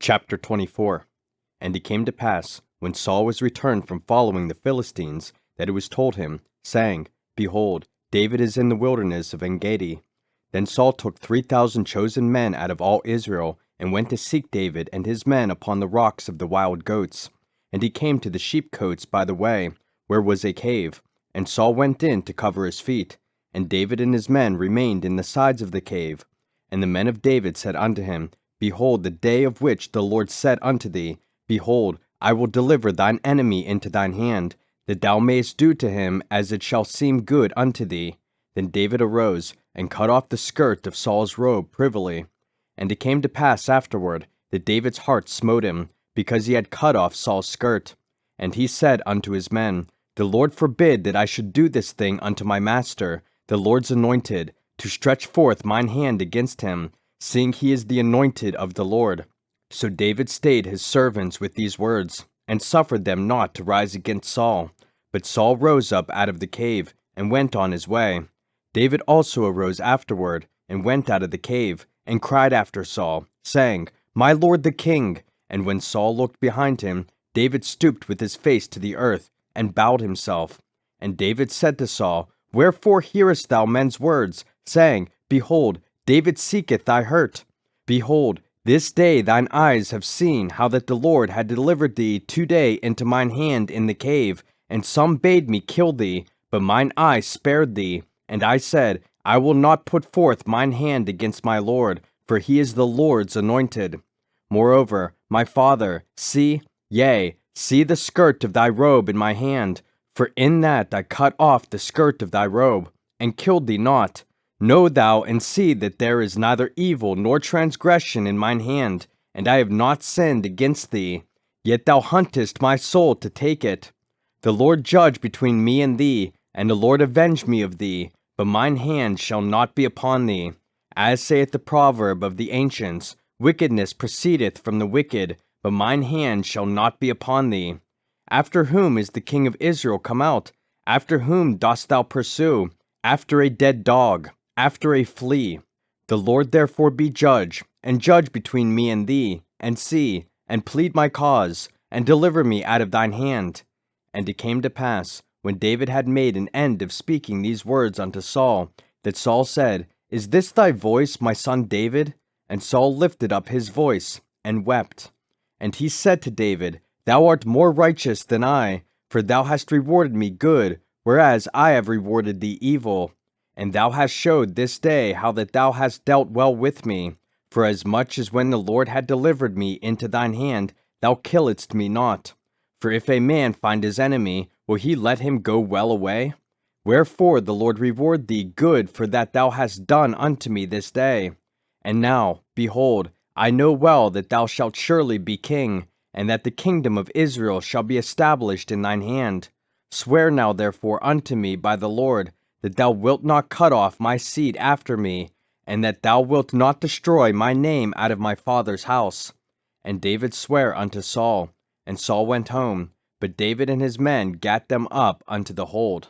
Chapter 24. And it came to pass, when Saul was returned from following the Philistines, that it was told him, saying, Behold, David is in the wilderness of En-gedi. Then Saul took 3,000 chosen men out of all Israel, and went to seek David and his men upon the rocks of the wild goats. And he came to the sheepcotes by the way, where was a cave. And Saul went in to cover his feet. And David and his men remained in the sides of the cave. And the men of David said unto him, Behold, the day of which the Lord said unto thee, Behold, I will deliver thine enemy into thine hand, that thou mayest do to him as it shall seem good unto thee. Then David arose, and cut off the skirt of Saul's robe privily. And it came to pass afterward, that David's heart smote him, because he had cut off Saul's skirt. And he said unto his men, The Lord forbid that I should do this thing unto my master, the Lord's anointed, to stretch forth mine hand against him, seeing he is the anointed of the Lord. So David stayed his servants with these words, and suffered them not to rise against Saul. But Saul rose up out of the cave, and went on his way. David also arose afterward, and went out of the cave, and cried after Saul, saying, My lord the king. And when Saul looked behind him, David stooped with his face to the earth, and bowed himself. And David said to Saul, Wherefore hearest thou men's words, saying, Behold, David seeketh thy hurt? Behold, this day thine eyes have seen how that the Lord had delivered thee today into mine hand in the cave, and some bade me kill thee, but mine eye spared thee. And I said, I will not put forth mine hand against my Lord, for he is the Lord's anointed. Moreover, my father, see the skirt of thy robe in my hand, for in that I cut off the skirt of thy robe, and killed thee not. Know thou and see that there is neither evil nor transgression in mine hand, and I have not sinned against thee. Yet thou huntest my soul to take it. The Lord judge between me and thee, and the Lord avenge me of thee, but mine hand shall not be upon thee. As saith the proverb of the ancients, Wickedness proceedeth from the wicked, but mine hand shall not be upon thee. After whom is the king of Israel come out? After whom dost thou pursue? After a dead dog, after a flea. The Lord therefore be judge, and judge between me and thee, and see, and plead my cause, and deliver me out of thine hand. And it came to pass, when David had made an end of speaking these words unto Saul, that Saul said, Is this thy voice, my son David? And Saul lifted up his voice, and wept. And he said to David, Thou art more righteous than I, for thou hast rewarded me good, whereas I have rewarded thee evil. And thou hast showed this day how that thou hast dealt well with me, for as much as when the Lord had delivered me into thine hand, thou killedst me not. For if a man find his enemy, will he let him go well away? Wherefore the Lord reward thee good for that thou hast done unto me this day. And now, behold, I know well that thou shalt surely be king, and that the kingdom of Israel shall be established in thine hand. Swear now therefore unto me by the Lord, that thou wilt not cut off my seed after me, and that thou wilt not destroy my name out of my father's house. And David sware unto Saul, and Saul went home, but David and his men gat them up unto the hold.